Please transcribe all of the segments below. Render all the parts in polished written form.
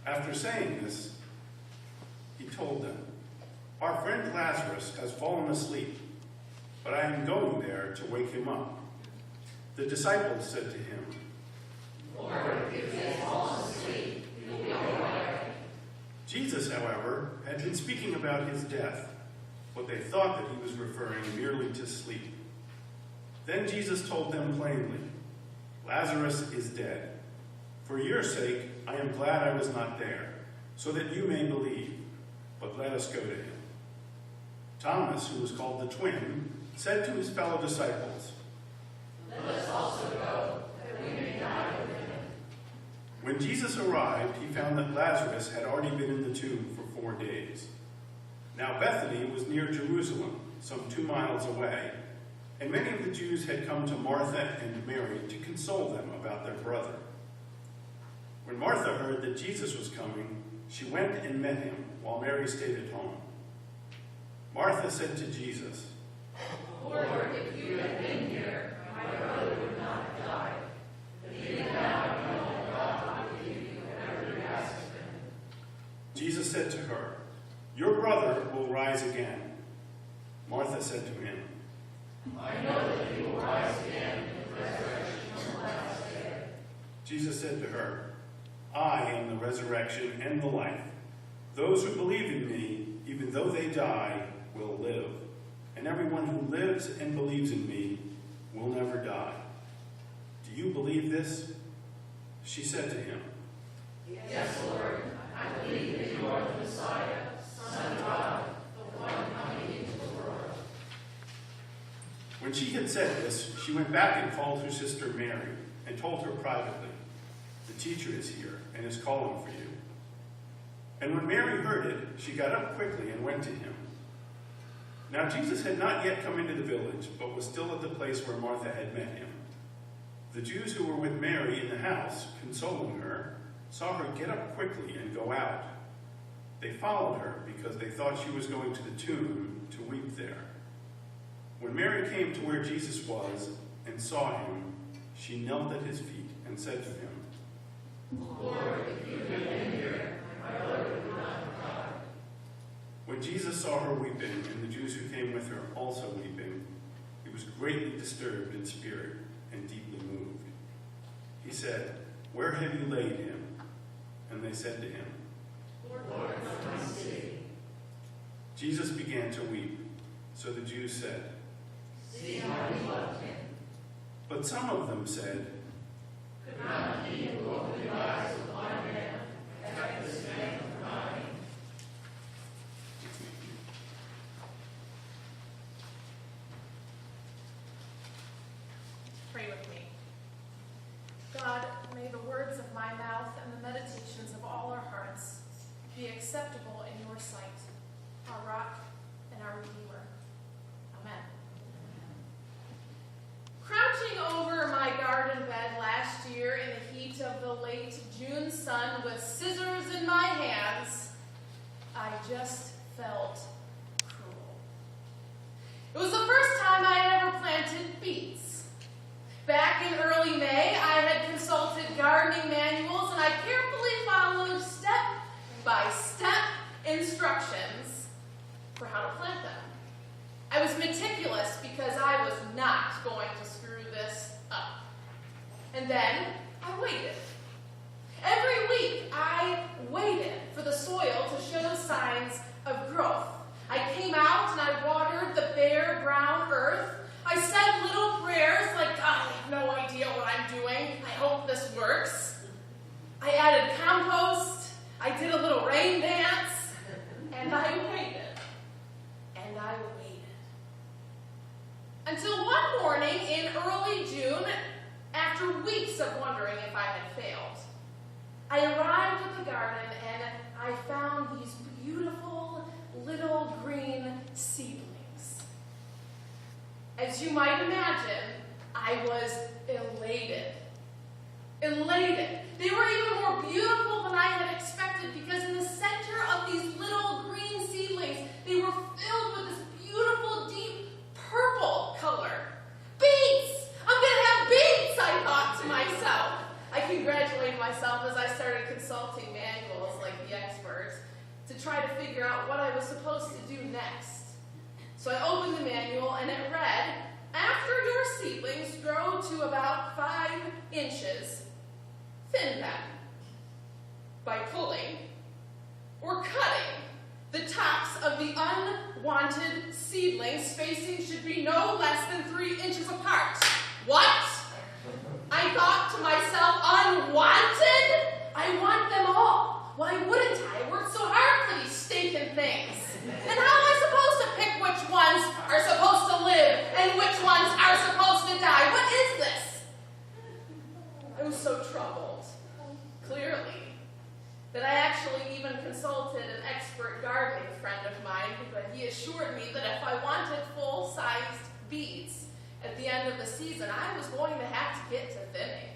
After saying this, he told them, "Our friend Lazarus has fallen asleep, but I am going there to wake him up." The disciples said to him, "Lord, if he has fallen asleep, he will be all right." Jesus, however, had been speaking about his death, but they thought that he was referring merely to sleep. Then Jesus told them plainly, "Lazarus is dead. For your sake, I am glad I was not there, so that you may believe. But let us go to him." Thomas, who was called the twin, said to his fellow disciples, "Let us also go, that we may die with him." When Jesus arrived, he found that Lazarus had already been in the tomb for 4 days. Now Bethany was near Jerusalem, some 2 miles away, and many of the Jews had come to Martha and Mary to console them about their brother. When Martha heard that Jesus was coming, she went and met him, while Mary stayed at home. Martha said to Jesus, "Lord, if you had been here, my brother would not have died. But even now I know that God will give you whatever you ask of him." Jesus said to her, "Your brother will rise again." Martha said to him, "I know that he will rise again in the resurrection on the last day." Jesus said to her, "I am the resurrection and the life. Those who believe in me, even though they die, will live. And everyone who lives and believes in me will never die. Do you believe this?" She said to him, "Yes, Lord, I believe that you are the Messiah, Son of God, the one coming into the world." When she had said this, she went back and called her sister Mary and told her privately, "The teacher is here and is calling for you." And when Mary heard it, she got up quickly and went to him. Now Jesus had not yet come into the village, but was still at the place where Martha had met him. The Jews who were with Mary in the house, consoling her, saw her get up quickly and go out. They followed her because they thought she was going to the tomb to weep there. When Mary came to where Jesus was and saw him, she knelt at his feet and said to him, "Lord, if you had been here, my brother would not have died." When Jesus saw her weeping, and the Jews who came with her also weeping, he was greatly disturbed in spirit and deeply moved. He said, "Where have you laid him?" And they said to him, "Lord, come and see." Jesus began to weep. So the Jews said, "See how he loved him." but some of them said, "Could not he who opened the eyes of blind man have kept this man from dying?" Pray with me. God, may the words of my mouth and the meditations of all our hearts be acceptable in your sight, our rock and our redeemer. Amen. Crouching over my garden bed last year in the heat of the late June sun with scissors in my hands, I just felt cruel. It was the first time I had ever planted beets. Back in early May, I had consulted gardening manuals and I carefully followed step-by-step instructions for how to plant them. I was meticulous because I was not going to screw this up. And then I waited. Every week I waited for the soil to show signs of growth. I came out and I watered the bare brown earth. I said little prayers like, I have no idea what I'm doing. I hope this works. I added compost. I did a little rain dance. And I waited. And I waited. Until one morning in early June, after weeks of wondering if I had failed, I arrived at the garden and I found these beautiful little green seedlings. As you might imagine, I was elated. Elated. They were even more beautiful than I had expected because in the center of these little green seedlings, they were filled with this beautiful, deep purple color. Beets! I'm going to have beets, I thought to myself. I congratulated myself as I started consulting manuals like the experts to try to figure out what I was supposed to do next. So I opened the manual and it read, after your seedlings grow to about 5 inches, thin them by pulling or cutting the tops of the unwanted seedlings. Spacing should be no less than 3 inches apart. What? I thought to myself, unwanted? I want them all. Why wouldn't I? I worked so hard for these stinking things. And how am I supposed to pick which ones are supposed to live and which ones are supposed to die? What is this? I was so troubled, clearly, that I actually even consulted an expert gardening friend of mine, but he assured me that if I wanted full-sized beets at the end of the season, I was going to have to get to thinning.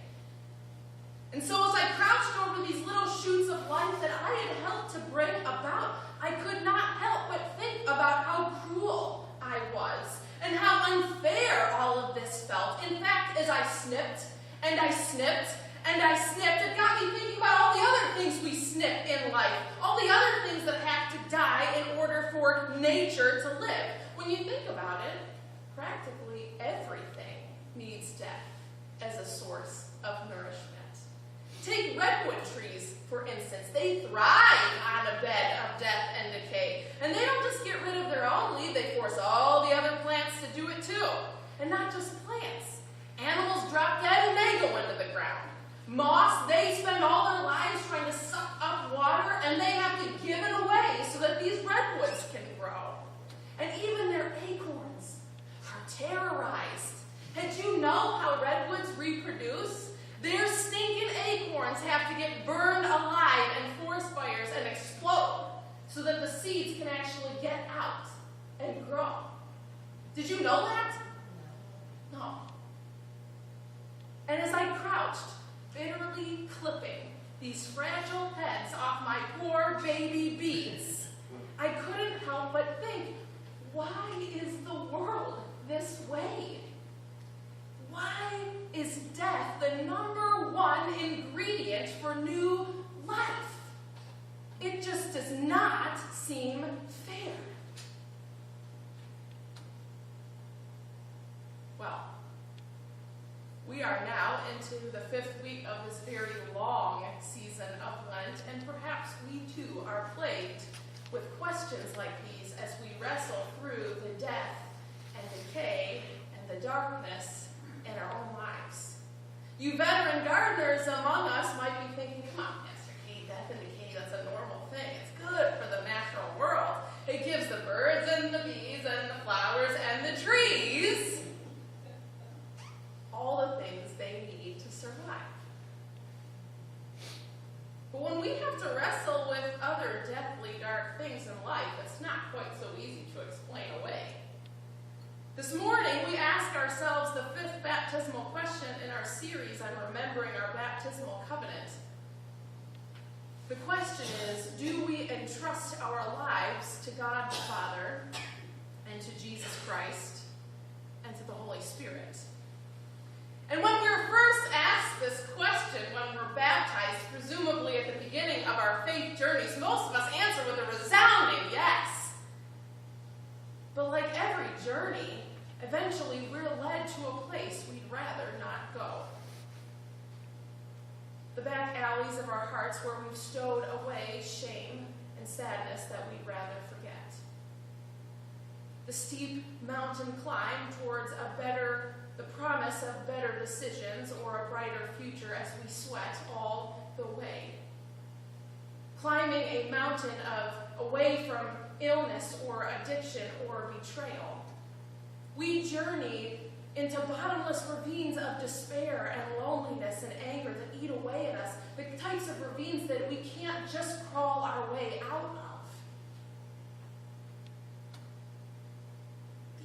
And so as I crouched over these little shoots of life that I had helped to bring about, I could not help but think about how cruel I was and how unfair all of this felt. In fact, as I snipped and I snipped and I snipped, it got me thinking about all the other things we snip in life, all the other things that have to die in order for nature to live. When you think about it, practically everything needs death as a source of nourishment. Take redwood trees, for instance. They thrive on a bed of death and decay. And they don't just get rid of their own leaf, they force all the other plants to do it too. And not just plants. Animals drop dead and they go into the ground. Moss, they spend all their lives trying to suck up water, and they have to give it away so that these redwoods can grow. And even their acorns are terrorized. Did you know how redwoods reproduce? Their stinking acorns have to get burned alive in forest fires and explode so that the seeds can actually get out and grow. Did you know that? No. And as I crouched, bitterly clipping these fragile heads off my poor baby beets, I couldn't help but think, why is the world this way? Why is death the #1 ingredient for new life? It just does not seem fair. Well, we are now into the 5th week of this very long season of Lent, and perhaps we too are plagued with questions like these as we wrestle through the death and decay and the darkness in our own lives. You veteran gardeners among us might be thinking, come on, Pastor Kate, death and decay, that's a normal thing. It's good for the natural world. It gives the birds and the bees and the flowers and the trees all the things they need to survive. But when we have to wrestle with other deathly dark things in life, it's not quite so easy to explain away. This morning, we ask ourselves the 5th baptismal question in our series on remembering our baptismal covenant. The question is, do we entrust our lives to God the Father and to Jesus Christ and to the Holy Spirit? And when we're first asked this question, when we're baptized, presumably at the beginning of our faith journeys, most of us answer with a resounding yes. But like every journey, eventually we're led to a place we'd rather not go. The back alleys of our hearts where we've stowed away shame and sadness that we'd rather forget. The steep mountain climb towards the promise of better decisions or a brighter future as we sweat all the way. Climbing a mountain away from illness or addiction or betrayal. We journey into bottomless ravines of despair and loneliness and anger that eat away at us, the types of ravines that we can't just crawl our way out of.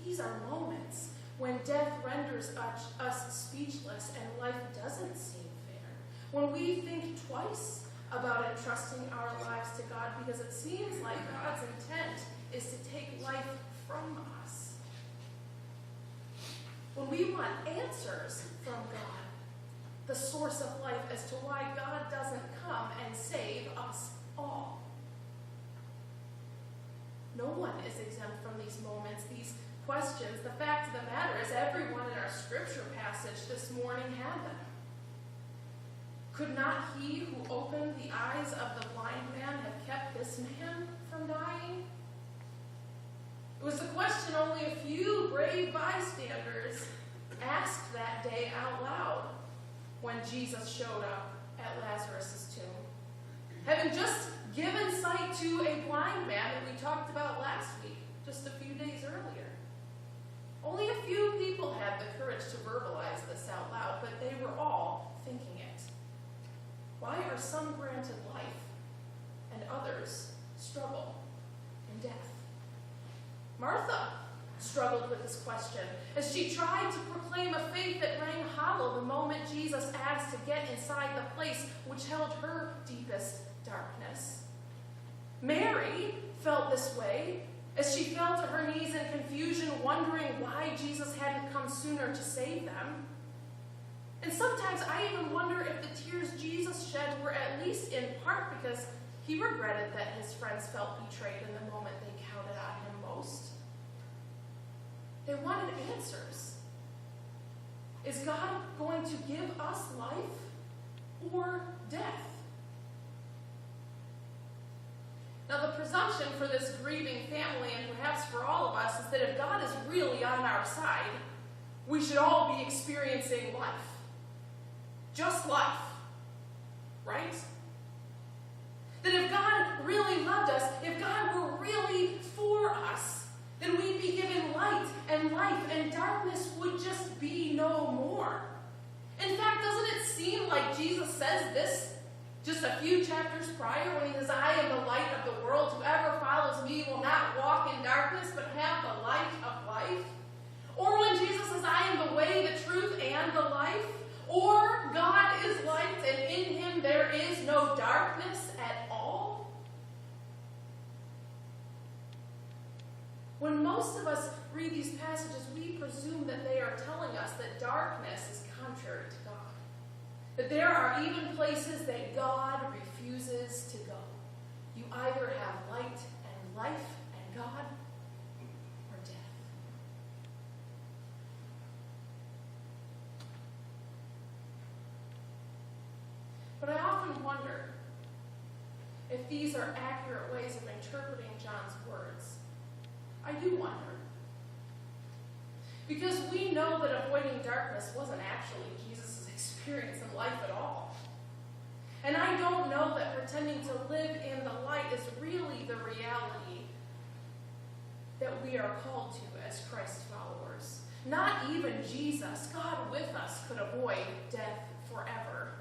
These are moments when death renders us speechless and life doesn't seem fair. When we think twice about entrusting our lives to God because it seems like God's intent is to take life from us. When we want answers from God the source of life, as to why God doesn't come and save us all. No one is exempt from these moments, these questions. The fact of the matter is, everyone in our scripture passage this morning had them. Could not he who opened the eyes of the blind man have kept this man from dying? It was a question only a few brave bystanders asked that day out loud when Jesus showed up at Lazarus' tomb. Having just given sight to a blind man that we talked about last week, just a few days earlier. Only a few people had the courage to verbalize this out loud, but they were all thinking it. Why are some granted life and others struggle in death? Martha struggled with this question as she tried to proclaim a faith that rang hollow the moment Jesus asked to get inside the place which held her deepest darkness. Mary felt this way as she fell to her knees in confusion, wondering why Jesus hadn't come sooner to save them. And sometimes I even wonder if the tears Jesus shed were at least in part because he regretted that his friends felt betrayed in the moment they counted on him most. They wanted answers. Is God going to give us life or death? Now, the presumption for this grieving family, and perhaps for all of us, is that if God is really on our side, we should all be experiencing life. Just life. Right? That if God really loved us, if God were really for us, then we'd be given light and life, and darkness would just be no more. In fact, doesn't it seem like Jesus says this just a few chapters prior when he says, I am the light of the world. Whoever follows me will not walk in darkness, but have the light of life? Or when Jesus says, I am the way, the truth, and the life? Or God is light, and in him there is no darkness at all? When most of us read these passages, we presume that they are telling us that darkness is contrary to God. That there are even places that God refuses to go. You either have light and life and God, or death. But I often wonder if these are accurate ways of interpreting John's words. I do wonder. Because we know that avoiding darkness wasn't actually Jesus' experience in life at all. And I don't know that pretending to live in the light is really the reality that we are called to as Christ followers. Not even Jesus, God with us, could avoid death forever.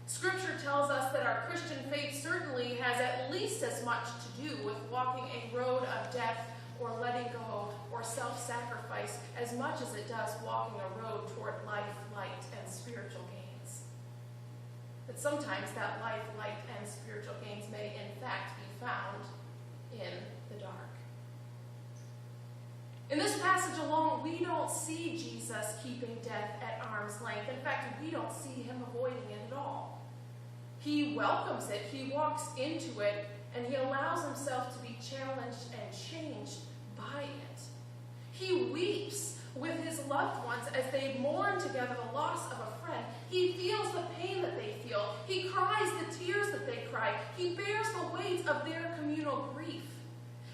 Scripture tells us that our Christian faith certainly has at least as much to do with walking a road of death or letting go or self-sacrifice as much as it does walking a road toward life, light, and spiritual gains. But sometimes that life, light, and spiritual gains may in fact be found in the dark. In this passage alone, we don't see Jesus keeping death at arm's length. In fact, we don't see him avoiding it at all. He welcomes it, he walks into it, and he allows himself to be challenged and changed by it. He weeps with his loved ones as they mourn together the loss of a friend. He feels the pain that they feel. He cries the tears that they cry. He bears the weight of their communal grief.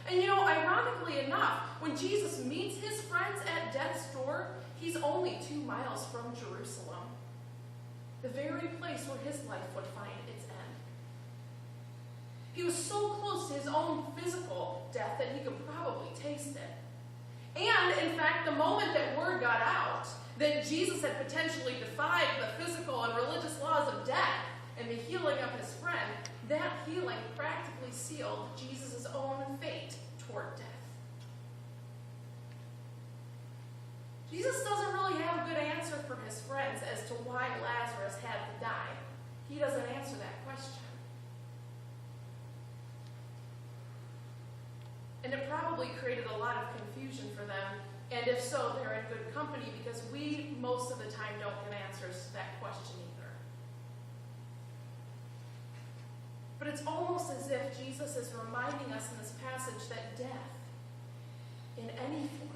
And ironically enough, when Jesus meets his friends at death's door, he's only 2 miles from Jerusalem, the very place where his life would find its end. He was so close to his own physical death that he could probably taste it. And, in fact, the moment that word got out that Jesus had potentially defied the physical and religious laws of death and the healing of his friend, that healing practically sealed Jesus' own fate toward death. Jesus doesn't really have a good answer for his friends as to why Lazarus had to die. He doesn't answer that question. And it probably created a lot of confusion for them. And if so, they're in good company because we, most of the time, don't get answers to that question either. But it's almost as if Jesus is reminding us in this passage that death, in any form,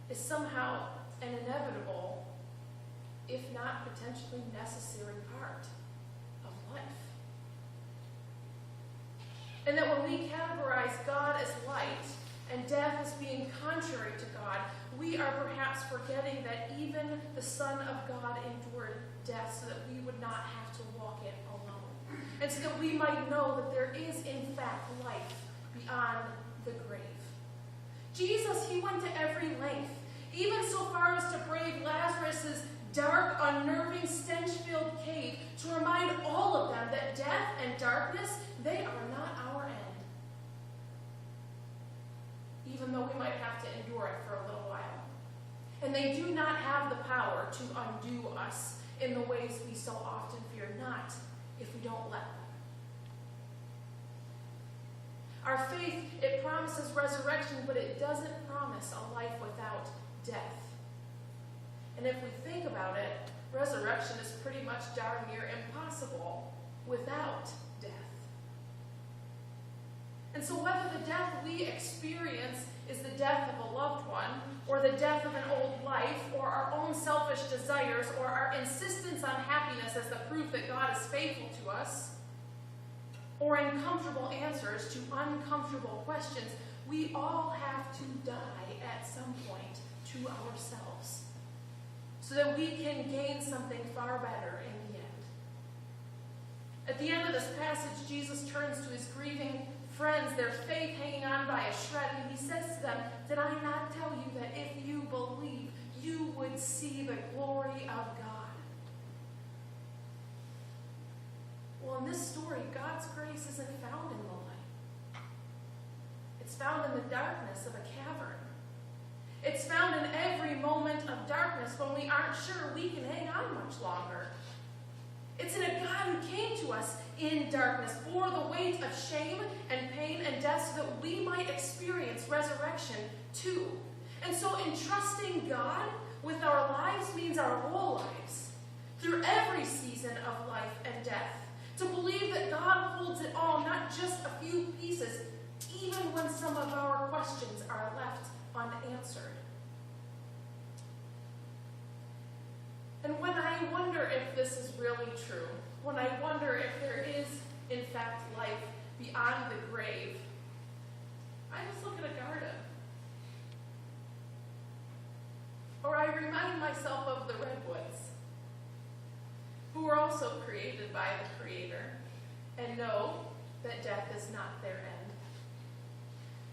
is somehow an inevitable, if not potentially necessary part of life. And that when we categorize God as light and death as being contrary to God, we are perhaps forgetting that even the Son of God endured death so that we would not have to walk it alone. And so that we might know that there is, in fact, life beyond the grave. Jesus, he went to every length, even so far as to brave Lazarus' dark, unnerving, stench-filled cave to remind all of them that death and darkness, they are not our end. Even though we might have to endure it for a little while. And they do not have the power to undo us in the ways we so often fear, not if we don't let them. Our faith, it promises resurrection, but it doesn't promise a life without death. And if we think about it, resurrection is pretty much darn near impossible without death. And so whether the death we experience is the death of a loved one, or the death of an old life, or our own selfish desires, or our insistence on happiness as the proof that God is faithful to us, or uncomfortable answers to uncomfortable questions, we all have to die at some point to ourselves, so that we can gain something far better in the end. At the end of this passage, Jesus turns to his grieving friends, their faith hanging on by a shred, and he says to them, "Did I not tell you that if you believe, you would see the glory of God?" Well, in this story, God's grace isn't found in the light. It's found in the darkness of a cavern. It's found in every moment of darkness when we aren't sure we can hang on much longer. It's in a God who came to us in darkness, bore the weight of shame and pain and death so that we might experience resurrection too. And so entrusting God with our lives means our whole lives, through every season of life and death, to believe that God holds it all, not just a few pieces, even when some of our questions are left unanswered. And when I wonder if this is really true, when I wonder if there is, in fact, life beyond the grave, I just look at a garden. Or I remind myself of the redwoods, who were also created by the Creator, and know that death is not their end,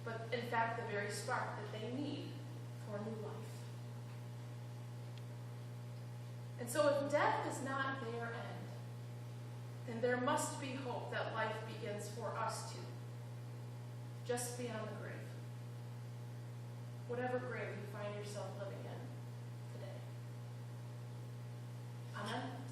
but in fact the very spark that they need for new life. And so if death is not their end, then there must be hope that life begins for us too, just beyond the grave. Whatever grave you find yourself living in today. Amen.